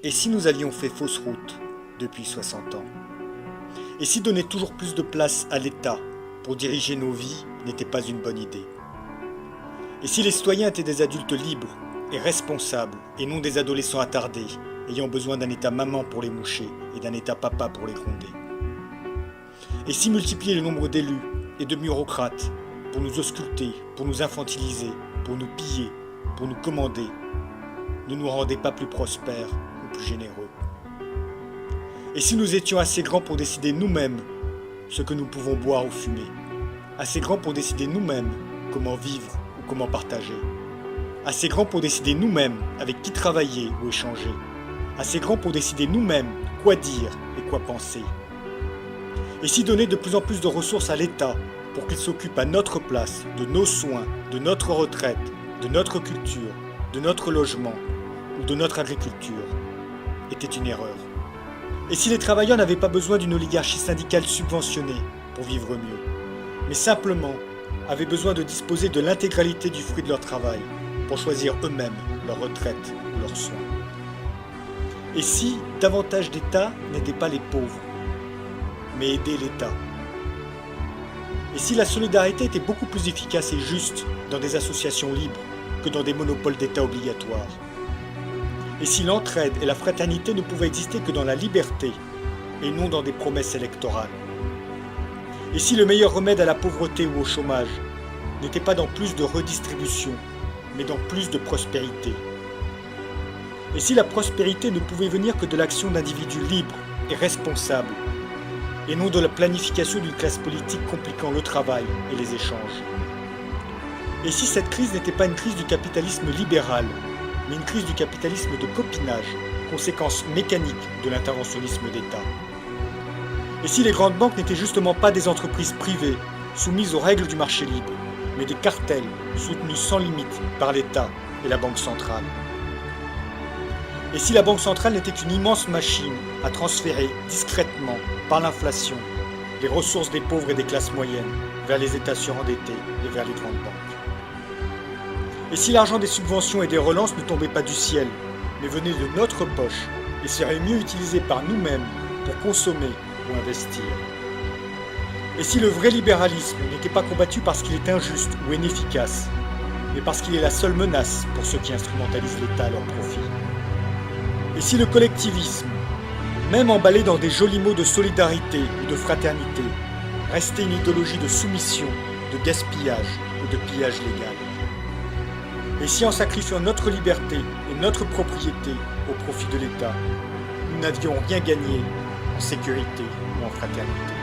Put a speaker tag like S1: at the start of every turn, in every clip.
S1: Et si nous avions fait fausse route depuis 60 ans? Et si donner toujours plus de place à l'État pour diriger nos vies n'était pas une bonne idée? Et si les citoyens étaient des adultes libres et responsables et non des adolescents attardés, ayant besoin d'un État maman pour les moucher et d'un État papa pour les gronder? Et si multiplier le nombre d'élus et de bureaucrates pour nous ausculter, pour nous infantiliser, pour nous piller, pour nous commander, ne nous rendait pas plus prospères ou plus généreux? Et si nous étions assez grands pour décider nous-mêmes ce que nous pouvons boire ou fumer, assez grands pour décider nous-mêmes comment vivre ou comment partager, assez grands pour décider nous-mêmes avec qui travailler ou échanger, assez grands pour décider nous-mêmes quoi dire et quoi penser? Et si donner de plus en plus de ressources à l'État pour qu'il s'occupe à notre place de nos soins, de notre retraite, de notre culture, de notre logement ou de notre agriculture était une erreur? Et si les travailleurs n'avaient pas besoin d'une oligarchie syndicale subventionnée pour vivre mieux, mais simplement avaient besoin de disposer de l'intégralité du fruit de leur travail pour choisir eux-mêmes leur retraite ou leurs soins? Et si davantage d'État n'aidait pas les pauvres, mais aidait l'État? Et si la solidarité était beaucoup plus efficace et juste dans des associations libres que dans des monopoles d'État obligatoires? Et si l'entraide et la fraternité ne pouvaient exister que dans la liberté et non dans des promesses électorales? Et si le meilleur remède à la pauvreté ou au chômage n'était pas dans plus de redistribution, mais dans plus de prospérité? Et si la prospérité ne pouvait venir que de l'action d'individus libres et responsables, et non de la planification d'une classe politique compliquant le travail et les échanges? Et si cette crise n'était pas une crise du capitalisme libéral, mais une crise du capitalisme de copinage, conséquence mécanique de l'interventionnisme d'État? Et si les grandes banques n'étaient justement pas des entreprises privées soumises aux règles du marché libre, mais des cartels soutenus sans limite par l'État et la Banque centrale? Et si la Banque centrale n'était qu'une immense machine à transférer discrètement, par l'inflation, les ressources des pauvres et des classes moyennes vers les États surendettés et vers les grandes banques? Et si l'argent des subventions et des relances ne tombait pas du ciel, mais venait de notre poche et serait mieux utilisé par nous-mêmes pour consommer ou investir? Et si le vrai libéralisme n'était pas combattu parce qu'il est injuste ou inefficace, mais parce qu'il est la seule menace pour ceux qui instrumentalisent l'État à leur profit? Et si le collectivisme, même emballé dans des jolis mots de solidarité ou de fraternité, restait une idéologie de soumission, de gaspillage ou de pillage légal? Et si en sacrifiant notre liberté et notre propriété au profit de l'État, nous n'avions rien gagné en sécurité ou en fraternité?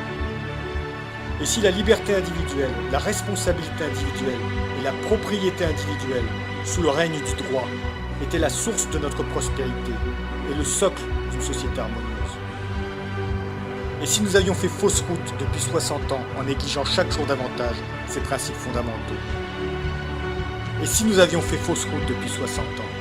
S1: Et si la liberté individuelle, la responsabilité individuelle et la propriété individuelle, sous le règne du droit, étaient la source de notre prospérité et le socle d'une société harmonieuse? Et si nous avions fait fausse route depuis 60 ans en négligeant chaque jour davantage ces principes fondamentaux? Et si nous avions fait fausse route depuis 60 ans?